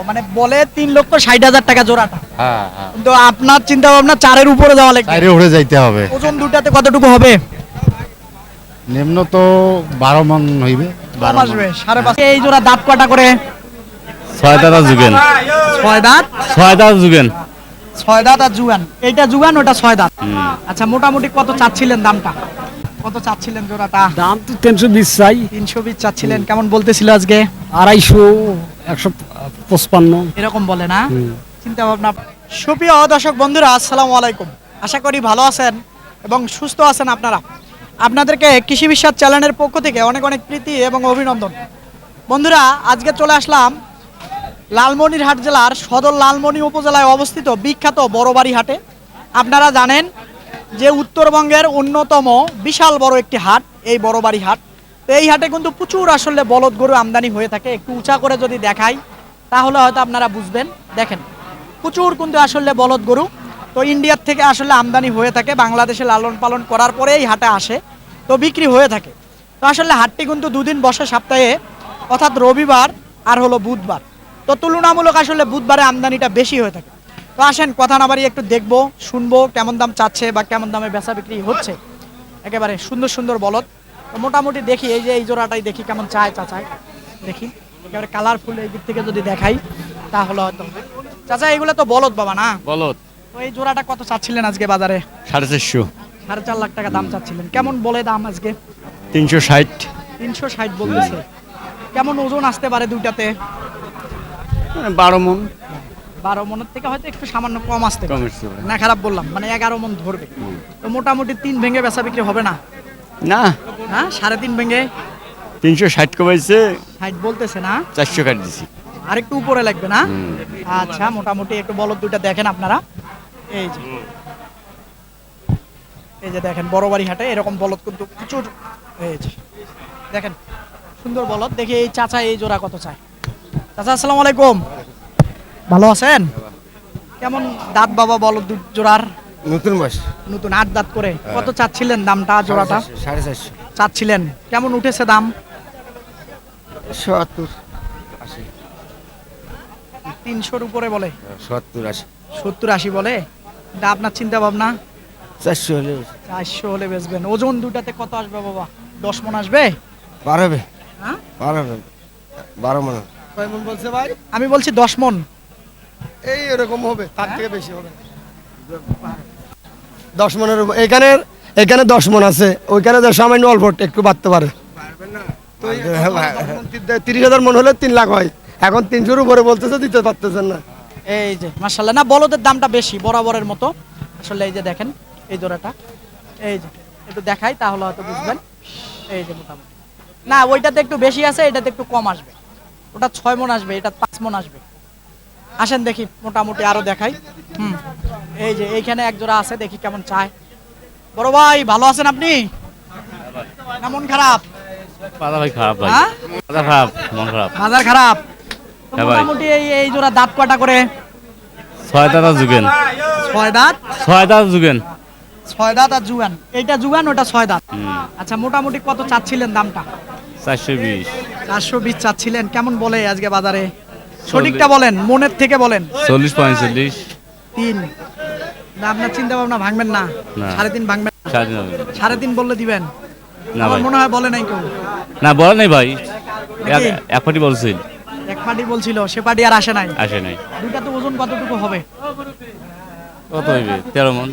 মানে বলে 3,60,000 টাকা জোড়াটা, হ্যাঁ। কিন্তু আপনার চিন্তা ভাবনা 4-এর উপরে যাওয়া লাগবে। বাইরে উড়ে যাইতে হবে। ওজন দুটাতে কতটুকু হবে? নিম্ন তো 12 মন হইবে। কম আসবে 5.5। এই জোড়া দাঁত কটা করে? 6 দাঁত যুগেন। 6 দাঁত। 6 দাঁত যুগেন। 6 দাঁত আর জুয়ান, এইটা জুয়ান ওটা 6 দাঁত। আচ্ছা, মোটামুটি কত চাচ্ছিলেন দামটা? কত চাচ্ছিলেন জোড়াটা? দাম তো 320 চাই। 320 চাচ্ছিলেন, কেমন বলতেছিল আজকে? 250, 155 এরকম বলে না? চিন্তা ভাবনা। সুপ্রিয় দর্শক বন্ধুরা, আসসালামু আলাইকুম। আশা করি ভালো আছেন এবং সুস্থ আছেন আপনারা। আপনাদেরকে কৃষি বিশ্বাস চ্যানেলের পক্ষ থেকে অনেক অনেক প্রীতি এবং অভিনন্দন। বন্ধুরা, আজকে চলে আসলাম লালমনিরহাট জেলার সদর লালমনি উপজেলায় অবস্থিত বিখ্যাত বড়বাড়ি হাটে। আপনারা জানেন যে উত্তরবঙ্গের অন্যতম বিশাল বড় একটি হাট এই বড়বাড়ি হাট। তো এই হাটে কিন্তু প্রচুর আসলে বলদ গরু আমদানি হয়ে থাকে। একটু উঁচা করে যদি দেখাই তাহলে হয়তো আপনারা বুঝবেন। দেখেন, প্রচুর কিন্তু আসলে বলদ গরু তো ইন্ডিয়ার থেকে আসলে আমদানি হয়ে থাকে, বাংলাদেশে লালন পালন করার পরে এই হাটে আসে, তো বিক্রি হয়ে থাকে। তো আসলে হাটটি কিন্তু দুদিন বসে সপ্তাহে, অর্থাৎ রবিবার আর হলো বুধবার। তো তুলনামূলক আসলে বুধবারে আমদানিটা বেশি হয়ে থাকে। তো আসেন, কথা না বাড়িয়ে একটু দেখবো, শুনবো কেমন দাম চাচ্ছে বা কেমন দামে বেচা বিক্রি হচ্ছে। একেবারে সুন্দর সুন্দর বলদ। তো মোটামুটি দেখি, এই যে এই জোড়াটাই দেখি কেমন চায় চাচাই। দেখি একেবারে কালারফুল, এই দিক থেকে যদি দেখাই তাহলে হয়তো। চাচা, এগুলো তো বলদ বাবা না? বলদ। তো এই জোড়াটা কত চাচ্ছিলেন আজকে বাজারে? 450। 4.5 লাখ টাকা দাম চাচ্ছিলেন, কেমন বলে দাম আজকে? 360। 360 বলতেছে। কেমন ওজন আসতে পারে দুইটাতে? 12 মন। 12 মনের থেকে হয়তো একটু সামান্য কম আসতে পারে। কম আসতে পারে। না, খারাপ বললাম, মানে 11 মন ধরবে। তো মোটামুটি 3 ভেঙে বেচা বিক্রি হবে না? না, হ্যাঁ, 3.5 ভেঙে 360 কমাইছে। 60 বলতেছে না? 400 কাট দিছি। আর একটু উপরে লাগবে না? আচ্ছা, মোটামুটি একটু বলদ দুইটা দেখেন আপনারা। এই যে এই যে দেখেন, বড়বাড়ি হাটে এরকম বলদ কিন্তু প্রচুর। এই যে দেখেন, সুন্দর বলদ। দেখি এই চাচা এই জোড়া কত চায়। চাচা, আসসালামু আলাইকুম। ভালো আছেন? কেমন দাঁত বাবা বলদ জোড়ার? নতুন মাস নতুন 8 দাঁত করে। কত চাচ্ছিলেন দামটা জোড়াটা? 450 চাচ্ছিলেন, কেমন উঠেছে দাম? 70 80 300-র উপরে বলে? 70 80 70-80 বলে। এটা আপনার চিন্তা ভাবনা? 400 হলে 400 হলে বেচবেন। ওজন দুটাতে কত আসবে বাবা? 10 মন আসবে? পারবে। হ্যাঁ, পারবে 12 মন। কয় মন বলছে ভাই? আমি বলছি 10 মন। এই এরকম হবে, তার থেকে বেশি হবে। 10 মনের উপর। এখানে 10 মন আছে, ওইখানে যে সামান্য অল্প একটু বাড়তে পারে। তো এই 30,000 মন হলে 3 লাখ হয়, এখন 300-র উপরে বলতেছে, দিতে পারতেছেন না। এই যে মাশাআল্লাহ, না বলদের দামটা বেশি বরাবরের মতো আসলে। এই যে দেখেন এই জোড়াটা, এই যে একটু দেখাই তাহলে হয়তো বুঝবেন। এই যে মোটামুটি, না ওইটাতে একটু বেশি আছে, এটাতে একটু কম আসবে। ওটা 6 মন আসবে, এটা 5 মন আসবে। আসেন দেখি মোটামুটি আরো দেখাই। এই যে এইখানে এক জোড়া আছে, দেখি কেমন চায়। বড় ভাই, ভালো আছেন আপনি? না মন খারাপ? বাজার ভাই খারাপ ভাই। হ্যাঁ, বাজার খারাপ, মন খারাপ। বাজার খারাপ। তো হ্যাঁ ভাই। মোটামুটি এই জোড়া দাঁত কটা করে? 6 দাঁত যুগেন। 6 দাঁত। 6 দাঁত যুগেন। 6 দাঁত আর জুয়ান, এইটা জুয়ান ওটা 6 দাঁত। আচ্ছা, মোটামুটি কত চাচ্ছিলেন দামটা? 420। 420 চাচ্ছিলেন, কেমন বলে আজকে বাজারে? সঠিকটা বলেন, মনের থেকে বলেন। 40 45। 3 না, আপনার চিন্তা ভাবনা ভাঙবেন না? না। 3.5 ভাঙবেন? 3.5। 3.5 বললে দিবেন? না আমার ভাই, মনে হয় বলে নাই কেউ। না বলে নাই ভাই। নাকি? এক পাটি বলছিল, এক পার্টি বলছিল, সে পার্টি আর আসে নাই। আসে নাই। দুইটা তো ওজন কতটুকু হবে? কত হইবে? 13 মন।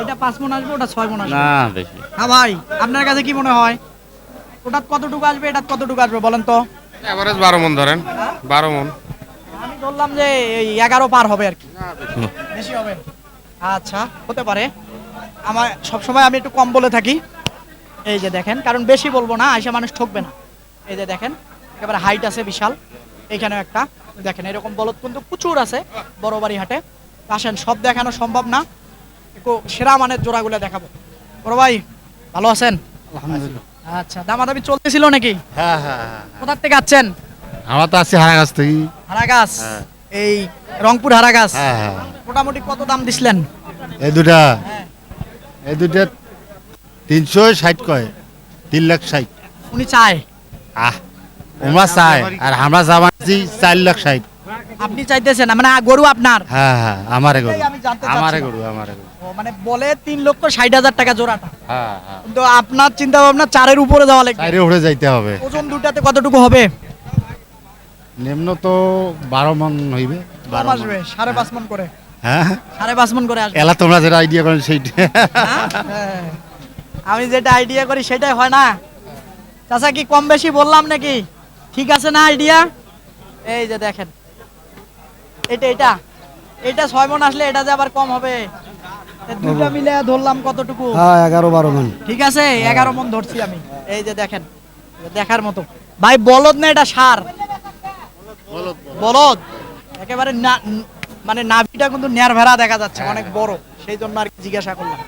এটা 5 মন আসবে, ওটা 6 মন আসবে। না বেশি। হ্যাঁ ভাই, আপনার কাছে কি মনে হয় ওটা কতটুকু আসবে, এটা কতটুকু আসবে বলেন তো? এভারেজ 12 মন ধরেন, 12 মন। আমি বললাম যে এই 11 পার হবে আর কি। বেশি হবে? আচ্ছা, হতে পারে। আমার সবসময় আমি একটু কম বলে থাকি। এই যে দেখেন, কারণ বেশি বলবো না, আইসা মানুষ ঠকবে না। এই যে দেখেন, একেবারে হাইট আছে বিশাল। এইখানেও একটা দেখেন, এরকম বলদ কিন্তু প্রচুর আছে বড়বাড়ি হাটে। আসেন, সব দেখানো সম্ভব না, একটু সেরা মানের জোড়াগুলো দেখাবো। বড় ভাই, ভালো আছেন? আলহামদুলিল্লাহ। আচ্ছা, দামাদামি চলতেছিল নাকি? হ্যাঁ। কোথা থেকে আছেন? আমরা তো আছি হারাগাছ থেকে। হারাগাছ? হ্যাঁ। এই রংপুর হারাগাছ। হ্যাঁ। মোটামুটি কত দাম দিছিলেন? এই দুটা 360 কয়, 3 লাখ 60। উনি চায়? ওমরা চাই আর আমরা যাবা জি 4,60,000। আপনি চাইতেছেন না, মানে গরু আপনার? হ্যাঁ হ্যাঁ আমারে গরু এটাই আমি জানতে চাচ্ছিলাম। আমারে গরু আমারে গরু। ও, মানে বলে 3,60,000 টাকা জোড়াটা, হ্যাঁ হ্যাঁ কিন্তু আপনার চিন্তা ভাবনা 4-এর উপরে যাওয়া লাগবে। চাইরে উঠে যাইতে হবে। ওজন দুটাতে কতটুকু হবে? নিম্ন তো 12 মন হইবে। কম 12 মণ। আসবে, 5.5 মন করে। হ্যাঁ 5.5 মন করে আসবে। এলা তোমরা যেটা আইডিয়া করেন সেইটা। হ্যাঁ। আমি যেটা আইডিয়া করি সেটাই হয় না। চাচা কি কম বেশি বললাম নাকি? ঠিক আছে না আইডিয়া? এই যে দেখেন, এটা 6 মন আসলে এটা যে আবার কম হবে। তা দুইটা মিলে ধরলাম কতটুকু? হ্যাঁ 11-12 মন। ঠিক আছে, 11 মন ধরছি আমি। এই যে দেখেন, দেখার মতো। ভাই বলদ না এটা ষাঁড়? বলদ। একেবারে মানে নাভিটা কিন্তু নেয়ার ভেড়া দেখা যাচ্ছে, অনেক বড়, সেই জন্য আর কি জিজ্ঞাসা করলাম।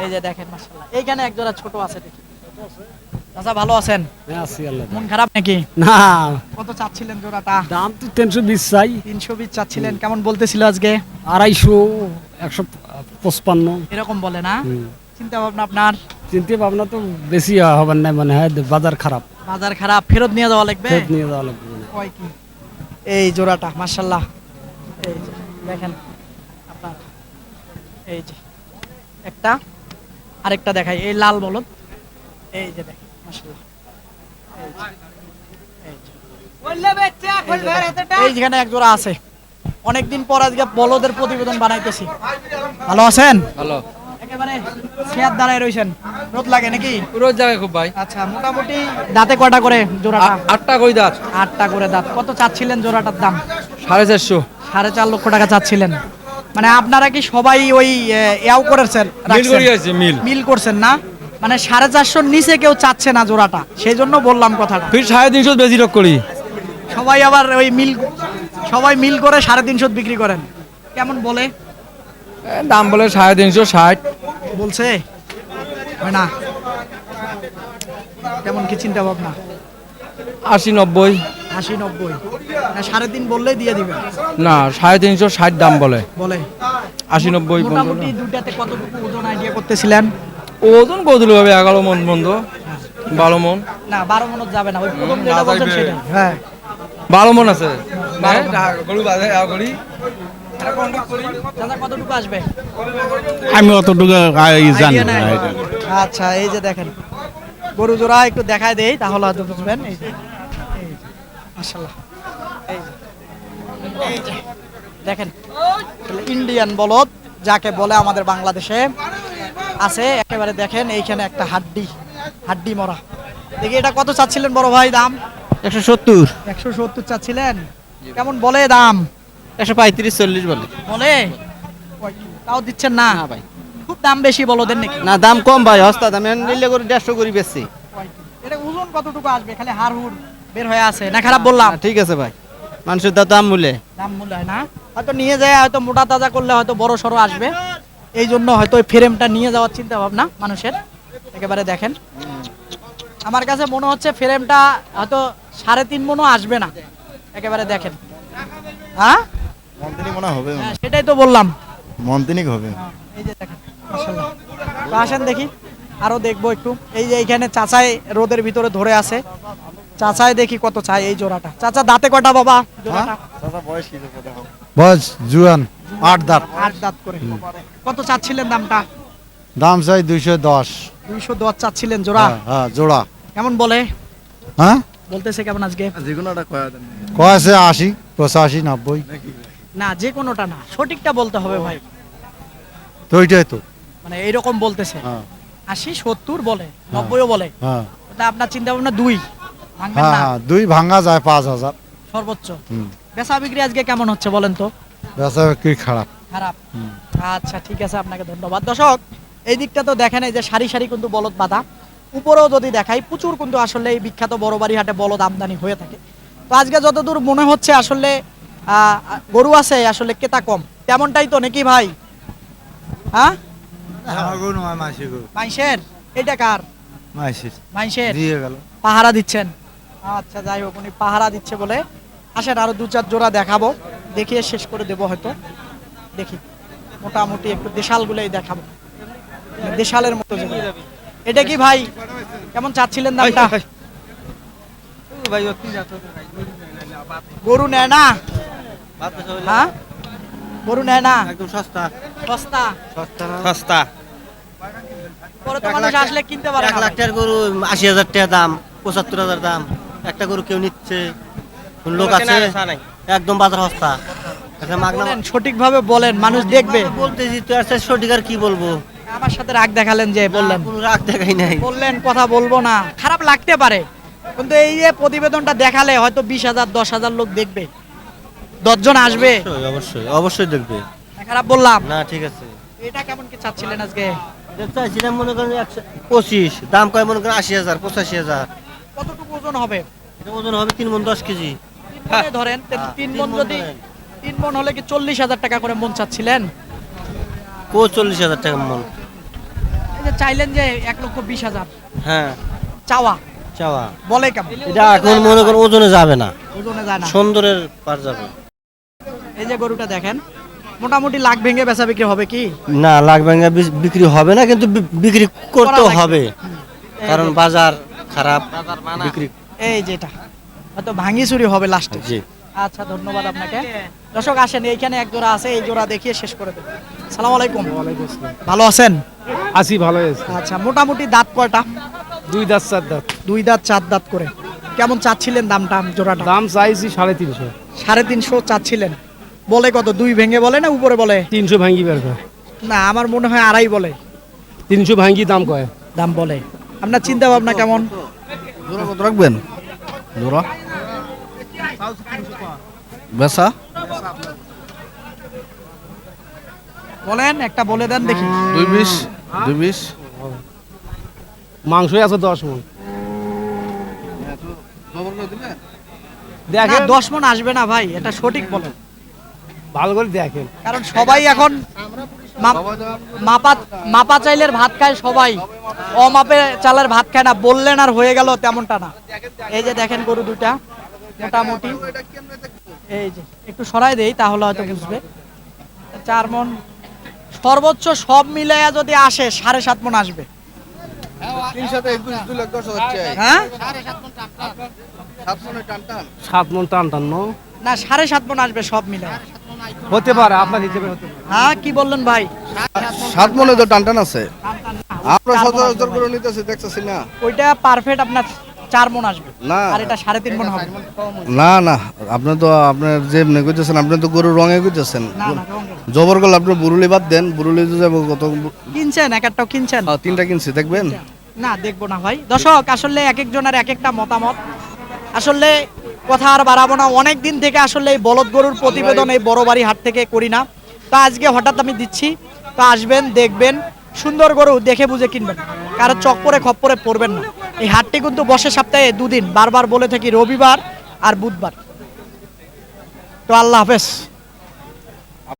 এই যে দেখেন মাশাআল্লাহ, এইখানে এক জোড়া ছোট আছে দেখি। আচ্ছা, ভালো আছেন? হ্যাঁ, আছি আল্লাহ। মন খারাপ নাকি? না, কত চাচ্ছিলেন জোড়াটা? দাম তো 320 চাই। 320 চাচ্ছিলেন, কেমন বলতেছিল আজকে? 250, 155। এরকম বলে না? চিন্তা ভাবনা আপনার? চিন্তা ভাবনা তো বেশি হবার নাই, মানে হয় বাজার খারাপ, বাজার খারাপ, ফেরত নিয়ে যাওয়া লাগবে। ফেরত নিয়ে যাওয়া লাগবে। কয় কি এই জোড়াটা? মাশাআল্লাহ, এই যে দেখেন আপনার, এই যে একটা, আরেকটা দেখাই, এই লাল বলদ, এই যে দেখেন মাশাআল্লাহ, এই যেখানে এক জোড়া আছে। অনেকদিন পর আজকে বলদের প্রতিবেদন বানাইতেছি। ভালো আছেন? ভালো। একেবারে চেয়ার দাঁড়ায় রইছেন, রোদ লাগে নাকি? রোজ জায়গায় খুব ভাই। আচ্ছা, মোটামুটি দাঁতে কয়টা করে জোড়াটা? 8টা কই দাঁত? 8টা করে দাঁত। কত চাচ্ছিলেন জোড়াটার দাম? 450। 4.5 লক্ষ টাকা চাচ্ছিলেন। মানে আপনারা কি সবাই ওই ইয়াও করেছেন, মিল করি আছে, মিল। মিল করছেন না? মানে 450 নিচে কেউ চাচ্ছে না জোড়াটা, সেই জন্য বললাম কথাটা। ফির 350 বেশি রক করি। সবাই আবার ওই সবাই মিল করে 350 বিক্রি করেন। কেমন বলে? দাম বলে 350, 60 বলছে, হয় না? কেমন কি চিন্তা ভাবনা? 80, 90। 80-90 না, 3.5 বললেই দিয়ে দিবেন? না, 350, 60 দাম বলে। বলে 80, 90 মোটামুটি দুটাতে কতটুকু ওজন আইডিয়া করতেছিলেন? ওজন কতল হবে? 11 মন বন্ধ, 12 মন। না, 12 মন যাবে না, ওই প্রথম যেটা বলছেন যাবে। সেটা। হ্যাঁ, 12 মন আছে। গরু বাজে গড়ি। দাদা কতটুকু আসবে? আমি অতটুকু জানি Idea না নাই? এটা। আচ্ছা, এই যে দেখেন গরু জোড়া একটু দেখায় দেই, তাহলে হয়তো বুঝবেন। এই যে, এই যে, মাশাআল্লাহ, এই যে, এই যে দেখেন, ইন্ডিয়ান বলদ যাকে বলে আমাদের বাংলাদেশে আছে। একেবারে দেখেন, এইখানে একটা হাড্ডি মরা। দেখি এটা কত চাচ্ছিলেন বড় ভাই দাম? 170, 170 চাচ্ছিলেন। কেমন বলে দাম? 135, 40 বলে। বলে কয় কি? তাও দিচ্ছেন না? ভাই, খুব দাম বেশি বলদের নাকি? না দাম কম ভাই, হস্তা দাম নিলে করে 150 করে বেশি। এটা ওজন কতটুকু আসবে? খালি হাড় হুড় বের হয়ে আছে না? খারাপ বললাম? ঠিক আছে ভাই, মানুষের দাম মূল্যে। দাম মূল্য হয় না, হয়তো নিয়ে যায়, হয়তো মোটা তাজা করলে হয়তো বড় সড়ো আসবে, এই জন্য হয়তো ওই ফ্রেমটা নিয়ে যাওয়ার চিন্তা ভাবনা মানুষের। একেবারে দেখেন, আমার কাছে মনে হচ্ছে ফ্রেমটা হয়তো 3.5 মনও আসবে না। একেবারে দেখেন, হ্যাঁ মন্ত্রী মনে হবে, হ্যাঁ, সেটাই তো বললাম। মন্ত্রী হবে। এই যে দেখেন মাশাআল্লাহ। তো আসেন দেখি, আরো দেখবো একটু। এই যে এইখানে চাচাই রোদের ভিতরে ধরে আছে, চাচাই দেখি কত চাই এই জোড়াটা। চাচা দাঁতে কটা বাবা জোড়াটা? বয়স জুয়ান, 8 দাঁত। 8 দাঁত করে। কত চাচ্ছিলেন দামটা? দাম চাই 210। 210 চাচ্ছিলেন জোড়া? হ্যাঁ জোড়া। কেমন বলে? হ্যাঁ বলতেছে কেমন আজকে? কয়েছে 80, 85, 90। না, যে কোনোটা না, সঠিকটা বলতে হবে ভাই। তো ওইটাই তো। মানে এইরকম বলতেছে, হ্যাঁ 80, 70 বলে, 90ও বলে। হ্যাঁ তা আপনার চিন্তা ভাবনা 2 ভাঙবেন হ্যাঁ না হ্যাঁ, 2 ভাঙা যায় 5000। সর্বোচ্চ? হুম। বেচা বিক্রি আজকে কেমন হচ্ছে বলেন তো? বেচা কি খারাপ। খারাপ? আচ্ছা, ঠিক আছে, আপনাকে ধন্যবাদ। দর্শক, এই দিকটা তো দেখেন, এই যে সারি সারি কিন্তু বলদ বাঁধা। উপরেও যদি দেখাই, প্রচুর কিন্তু আসলে এই বিখ্যাত বড়বাড়ি হাটে বলদ আমদানি হয়ে থাকে। তো আজকে যতদূর মনে হচ্ছে আসলে গরু আছে, আসলে ক্রেতা কম, তেমনটাই তো নাকি ভাই? হ্যাঁ, আমার গরু নয়, মাসি গরু। মাইশের? এটা কার? মাসির মাইশের দিয়ে গেল। পাহারা দিচ্ছেন? আচ্ছা, যাই হোক, উনি পাহারা দিচ্ছে বলে। আসেন আরো 2-4 জোড়া দেখাবো, দেখিয়ে শেষ করে দেবো হয়তো। দেখি, মোটামুটি একটু দেশালগুলোই দেখাবো, দেশালের মতো যেগুলো। এটা কি ভাই, কেমন চাচ্ছিলেন দামটা? গরু নেয় না? হ্যাঁ, গরু নেয় না, একদম সস্তা সস্তা। সস্তা পরে তো মানুষ আসলে কিনতে পারে না। টাকার গরু 80,000 টাকা দাম, 75,000 দাম। একটা গরু কেউ নিচ্ছে, কোন লোক আছে? একদম বাজার সস্তা। একটা মাগনা বলেন, সঠিকভাবে বলেন, মানুষ দেখবে। বলতেছি তো, আর সঠিক আর কি বলবো? আমার সাথে রাগ দেখালেন যে বললেন, কোনো রাগ দেখাই নাই। বললেন কথা বলবো না, খারাপ লাগতে পারে, কিন্তু এই যে প্রতিবেদনটা দেখালে হয়তো 20,000 10,000 লোক দেখবে, 10 জন আসবে। অবশ্যই অবশ্যই অবশ্যই দেখবে। খারাপ বললাম না ঠিক আছে। এটা কেমন কি চাচ্ছিলেন আজকে? চাইছিলাম মনে করেন 125, দাম কয় মনে করেন 80,000 85,000। কতটুকু ওজন হবে? এটা ওজন হবে 3 মণ 10 কেজি। 3 মণে ধরেন, 3 মণ যদি 3 মণ হলে কি 40,000 টাকা করে মন চাচ্ছিলেন? 40,000 টাকা মণ। এই যে চাইলেন যে 1,20,000 হ্যাঁ চাওয়া, চাওয়া। বলে কেমন? এটা এখন মনে করেন ওজনে যাবে না, ওজনে যায় না। সুন্দরের পার যাবে। এই যে গরুটা দেখেন, মোটামুটি লাখ ভেঙে বেচা বিক্রি হবে কি? না, লাখ ভাঙা বিক্রি হবে না, কিন্তু বিক্রি করতেও করা হবে, এই কারণ যে- বাজার খারাপ। বিক্রি এই যেটা হয়তো ভাঙি চুরি হবে লাস্টে। জি। আচ্ছা, ধন্যবাদ আপনাকে। দর্শক আসেন, এইখানে এক জোড়া আছে, এই জোড়া দেখিয়ে শেষ করে দেব। সালাম আলাইকুম। ভালো আছেন? আসি ভালো আছে। আচ্ছা, মোটামুটি দাঁত কয়টা? 2 দাঁত 4 দাঁত। 2 দাঁত 4 দাঁত করে। কেমন চাচ্ছিলেন দামটা জোড়াটা? দাম চাইছি 350। 350 চাচ্ছিলেন। বলে কত? 2 ভেঙে বলে না উপরে বলে? 300 ভাঙ্গি বের করে। না, আমার মনে হয় 2.5 বলে 300 ভাঙ্গি দাম কয়। দাম বলে। আপনার চিন্তা ভাবনা কেমন? জোড়া কত রাখবেন? জোড়া বেচা বলেন, একটা বলে দেন দেখি। 220 মাংস আছে 10 মণ। না, দেখেন 10 মণ আসবে না ভাই, এটা সঠিক বলেন। ভালো করে দেখেন। কারণ সবাই এখন মাপা চাইলের ভাত খায় সবাই, অমাপে চালের ভাত খায় না। বললেন আর হয়ে গেল তেমনটা না। এই যে দেখেন গরু দুটা মোটামুটি, এই যে একটু সরাই দেই তাহলে হয়তো বুঝবে। 4 মণ সর্বোচ্চ সব মিলাইয়া যদি আসে 7.5 মণ আসবে। 321 2 লাখ 10 হাজার হ্যাঁ, 7 মণ টান ন না 7.5 মণ আসবে সব মিলাইয়া। হতে পারে, আপনার হিসেবে হতে পারে। হ্যাঁ, কি বললেন ভাই? 7 মনে তো টান আছে। আমরা 4 মণ সচরাচর আসবে। করে নিতেছি, দেখতেছি না। ওইটা পারফেক্ট আপনার 4 মণ আসবে, না। আর এটা 3.5 মণ হবে। না না, আপনি তো আপনার যে এমনি কইতেছেন, আপনি তো গরুর রঙে কইতেছেন। না না, wrong হবে। জবর করলে আপনি বুরুলি বাদ দেন, বুরুলি তো যাবো কত। কিনছেন এক একটাও কিনছেন? 3টা কিনছি, দেখবেন। না, দেখবো না ভাই। দর্শক আসলে এক একজনের এক একটা মতামত। আসলে কথা আর বাড়াবো না, অনেক দিন থেকে আসলে এই বলদ গরুর প্রতিবেদন এই বড় বাড়ি হাট থেকে করি না, তা আজকে হঠাৎ আমি দিচ্ছি। তো আসবেন, দেখবেন, সুন্দর গরু দেখে বুঝে কিনবেন, কারো চক্করে খপ্পরে পড়বেন না। এই হাটটি কিন্তু বসে সপ্তাহে 2 দিন, বারবার বলে থাকি, রবিবার আর বুধবার। তো আল্লাহ হাফেজ।